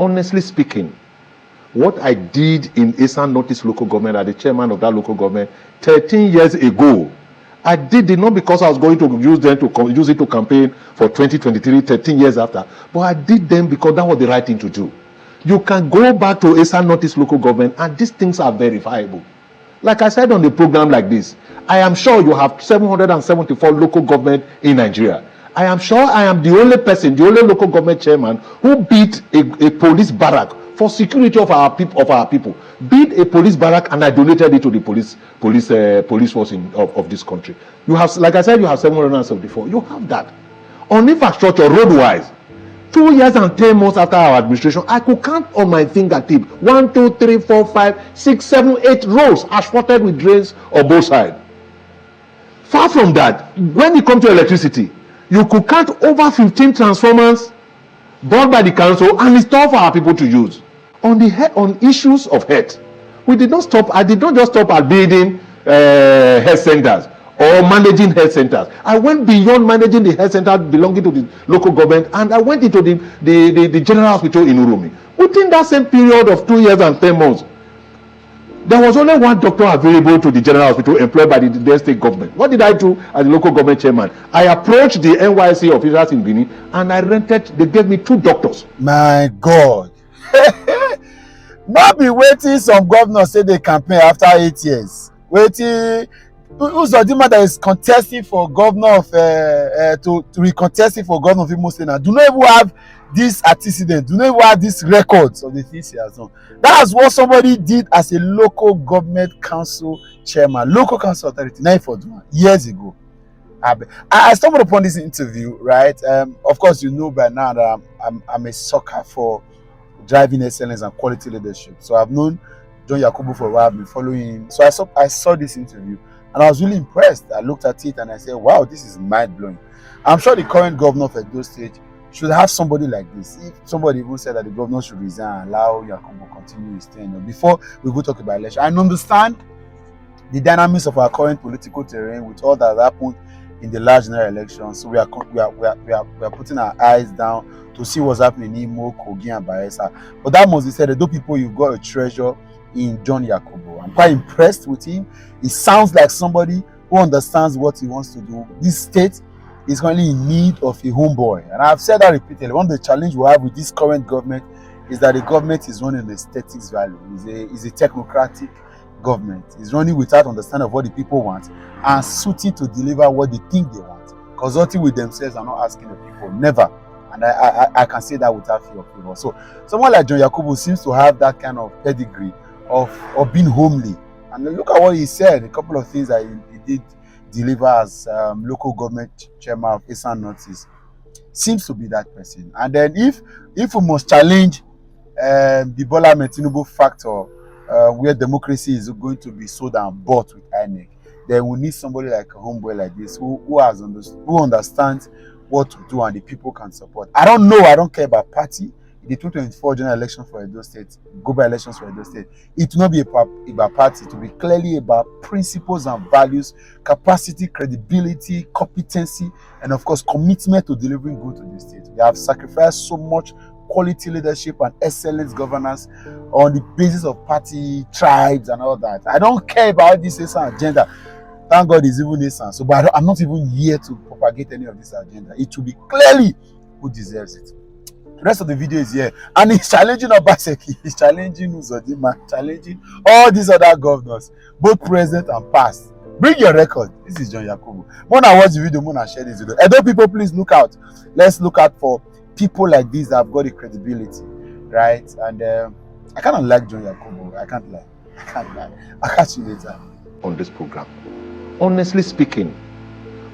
Honestly speaking, what I did in Eastern Northeast local government as the chairman of that local government 13 years ago, I did it not because I was going to use it to campaign for 2023, 13 years after, but I did them because that was the right thing to do. You can go back to Eastern Northeast local government and these things are verifiable. Like I said on the program like this, I am sure you have 774 local government in Nigeria. I am sure I am the only person, the only local government chairman who beat a police barrack for security of our people. Beat a police barrack and I donated it to the police force of this country. You have, like I said, you have 774. You have that. On infrastructure, road-wise, 2 years and 10 months after our administration, I could count on my fingertip 1, 2, 3, 4, 5, 6, 7, 8 roads asphalted with drains on both sides. Far from that, when it comes to electricity, you could count over 15 transformers bought by the council and installed for our people to use. On issues of health, we did not stop. I did not just stop at building health centers or managing health centers. I went beyond managing the health center belonging to the local government, and I went into the general hospital in Uromi. Within that same period of 2 years and 10 months, there was only one doctor available to the general hospital employed by the state government. What did I do as the local government chairman? I approached the NYC officials in Benin and I they gave me 2 doctors. My God. Not be waiting some governors say they campaign after 8 years. Waiting. Who's the man that is contesting for governor of to recontesting for governor of Imo State now? Do not even have this antecedent, do not even have these records of the things he has done. That's what somebody did as a local government council chairman, local council authority, 941 years ago. I stumbled upon this interview, right? Of course, you know by now that I'm a sucker for driving excellence and quality leadership. So I've known John Yakubu for a while, I've been following him. So I saw this interview and I was really impressed. I looked at it and I said, wow, this is mind-blowing. I'm sure the current governor of Edo State should have somebody like this. If somebody even said that the governor should resign and allow Yakubu continue his tenure before we go talk about election. I understand the dynamics of our current political terrain with all that happened in the last general election. So we are putting our eyes down to see what's happening in Imo, Kogi, and Bayelsa. But that must be said, though people, you've got a treasure in John Yakubu. I'm quite impressed with him. He sounds like somebody who understands what he wants to do. This state is currently in need of a homeboy. And I've said that repeatedly. One of the challenges we have with this current government is that the government is running an aesthetics value. It's a technocratic government. It's running without understanding of what the people want and suiting to deliver what they think they want. Consulting with themselves and not asking the people. Never. And I can say that without fear of favor. So someone like John Yakubu seems to have that kind of pedigree of being homely. And look at what he said, a couple of things that he did deliver as local government chairman of Eastern Northeast. Seems to be that person. And then if we must challenge the Bola Ahmed Tinubu factor, where democracy is going to be sold and bought with INEC, then we need somebody like a homeboy like this who understands what to do and the people can support. I don't care about party. The 2024 general election for Edo State, global elections for Edo State, it will not be about party. It will be clearly about principles and values, capacity, credibility, competency, and of course, commitment to delivering good to the state. We have sacrificed so much quality leadership and excellent governance on the basis of party, tribes, and all that. I don't care about this agenda. Thank God it's even Esan. So, but I'm not even here to propagate any of this agenda. It will be clearly who deserves it. The rest of the video is here. And he's challenging Obaseki, he's challenging Uzodinma, challenging all these other governors, both present and past. Bring your record. This is John Yakubu. When I watch the video, when I share this video. Edo people, please look out. Let's look out for people like this that have got the credibility, right? And I kind of like John Yakubu. I can't lie. I'll catch you later. On this program. Honestly speaking,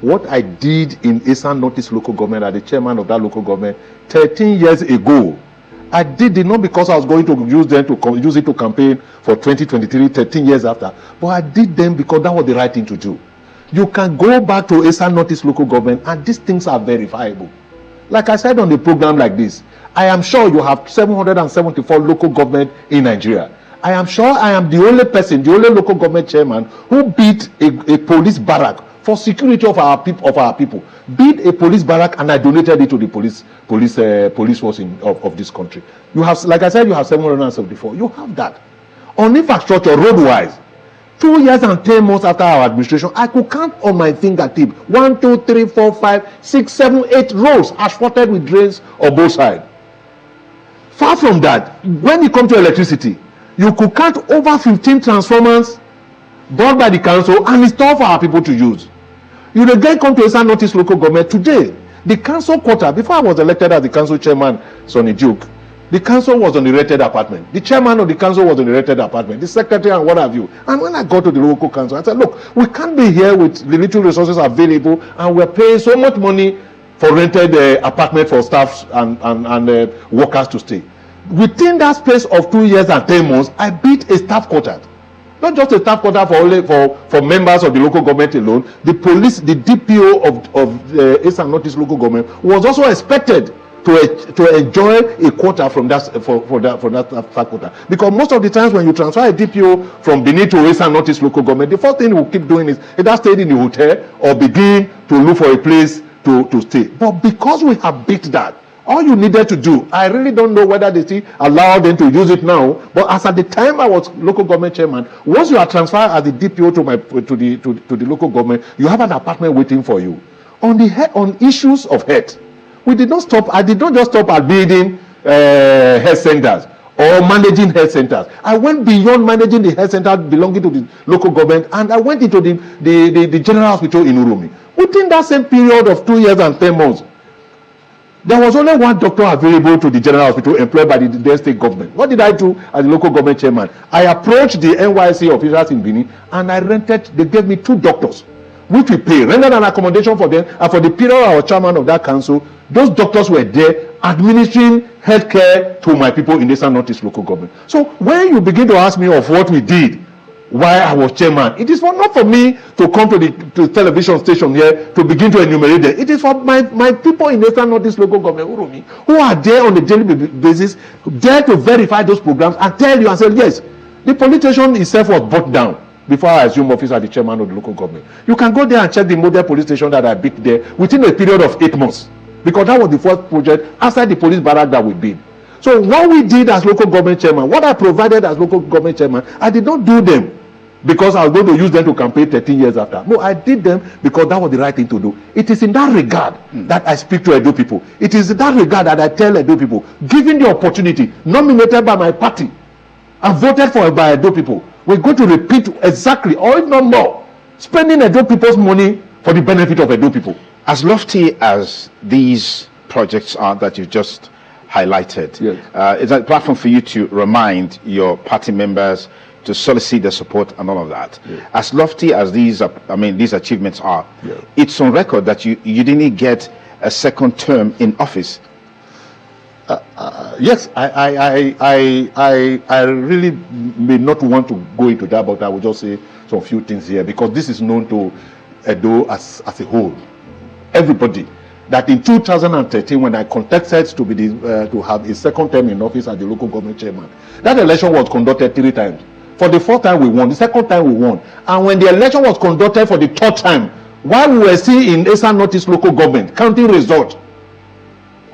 what I did in Eastern Northeast local government as the chairman of that local government 13 years ago, I did it not because I was going to use it to campaign for 2023, 13 years after, but I did them because that was the right thing to do. You can go back to Eastern Northeast local government and these things are verifiable. Like I said on the program like this, I am sure you have 774 local government in Nigeria. I am sure I am the only person, the only local government chairman who beat a police barrack for security of our people. Build a police barrack, and I donated it to the police force of this country. You have, like I said, you have 774. You have that. On infrastructure, road-wise, 2 years and 10 months after our administration, I could count on my fingertip 1, 2, 3, 4, 5, 6, 7, 8 roads asphalted with drains on both sides. Far from that, when it comes to electricity, you could count over 15 transformers bought by the council and installed for our people to use. You will then come to Eastern Northeast local government today. The council quarter, before I was elected as the council chairman, Sonny Duke, the council was on a rented apartment. The chairman of the council was on a rented apartment. The secretary and what have you. And when I got to the local council, I said, look, we can't be here with the little resources available, and we're paying so much money for rented apartment for staff and workers to stay. Within that space of 2 years and 10 months, I built a staff quarter. Not just a staff quarter for members of the local government alone. The police, the DPO of Eastern Northeast local government was also expected to enjoy a quota from that staff quota. Because most of the times when you transfer a DPO from Benin to Eastern Northeast local government, the first thing we'll keep doing is either stay in the hotel or begin to look for a place to stay. But because we have beat that, all you needed to do, I really don't know whether they still allow them to use it now, but as at the time I was local government chairman, once you are transferred as the DPO to the local government, you have an apartment waiting for you. On issues of health, I did not just stop at building health centers or managing health centers. I went beyond managing the health center belonging to the local government, and I went into the general hospital in Urumi. Within that same period of 2 years and 10 months, there was only one doctor available to the general hospital employed by the state government. What did I do as the local government chairman? I approached the NYC officials in Benin, and they gave me 2 doctors, which we pay, rendered an accommodation for them, and for the period I was chairman of that council, those doctors were there administering healthcare to my people in the Eastern Northeast local government. So when you begin to ask me of what we did while I was chairman, it is not for me to come to the television station here to begin to enumerate them. It is for my people in the Eastern Northeast local government, Urumi, who are there on a daily basis, there to verify those programs and tell you and say, yes, the police station itself was brought down before I assumed office as the chairman of the local government. You can go there and check the model police station that I built there within a period of 8 months, because that was the first project outside the police barrack that we built. So what we did as local government chairman, what I provided as local government chairman, I did not do them because I was going to use them to campaign 13 years after. No, I did them because that was the right thing to do. It is in that regard that I speak to Edo people. It is in that regard that I tell Edo people, given the opportunity, nominated by my party and voted for by Edo people, we're going to repeat exactly, or if not more, spending Edo people's money for the benefit of Edo people. As lofty as these projects are that you just highlighted, yes, it's a platform for you to remind your party members to solicit their support and all of that. Yeah. As lofty as these achievements are, yeah, it's on record that you didn't get a second term in office. Yes, I really may not want to go into that, but I will just say some few things here, because this is known to Edo as a whole. Everybody, that in 2013, when I contested to have a second term in office as the local government chairman, that election was conducted 3 times. For the 4th time we won, the 2nd time we won. And when the election was conducted for the 3rd time, while we were still in Eastern Northeast local government, counting result,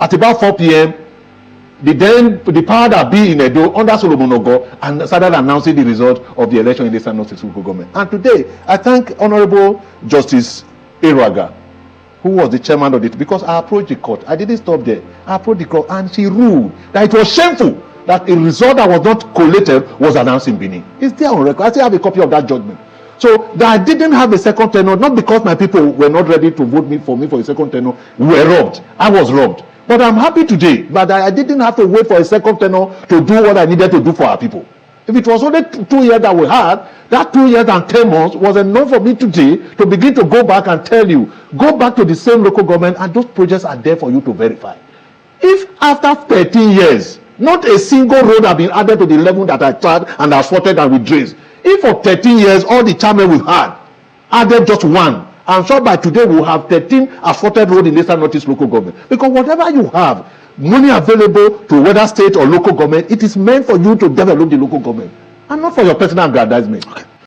at about 4 p.m., the power that be in Edo under Solomon Ogo and started announcing the result of the election in Eastern Northeast local government. And today, I thank Honorable Justice Eruaga, who was the chairman of it, because I approached the court. I didn't stop there. I approached the court, and she ruled that it was shameful that a result that was not collated was announced in Benin. It's there on record. I still have a copy of that judgment. So that I didn't have a second tenure, not because my people were not ready to vote for me for a second tenure. We were robbed. I was robbed. But I'm happy today, but I didn't have to wait for a second tenure to do what I needed to do for our people. If it was only 2 years that we had, that 2 years and 10 months was enough for me today to begin to go back and tell you, go back to the same local government, and those projects are there for you to verify. If after 13 years, not a single road has been added to the level that I tried and asphalted and with drains, if for 13 years all the chairmen we've had added just one, I'm sure by today we'll have 13 asphalted roads in Eastern Northeast local government. Because whatever you have, money available to whether state or local government, it is meant for you to develop the local government and not for your personal aggrandizement. Okay.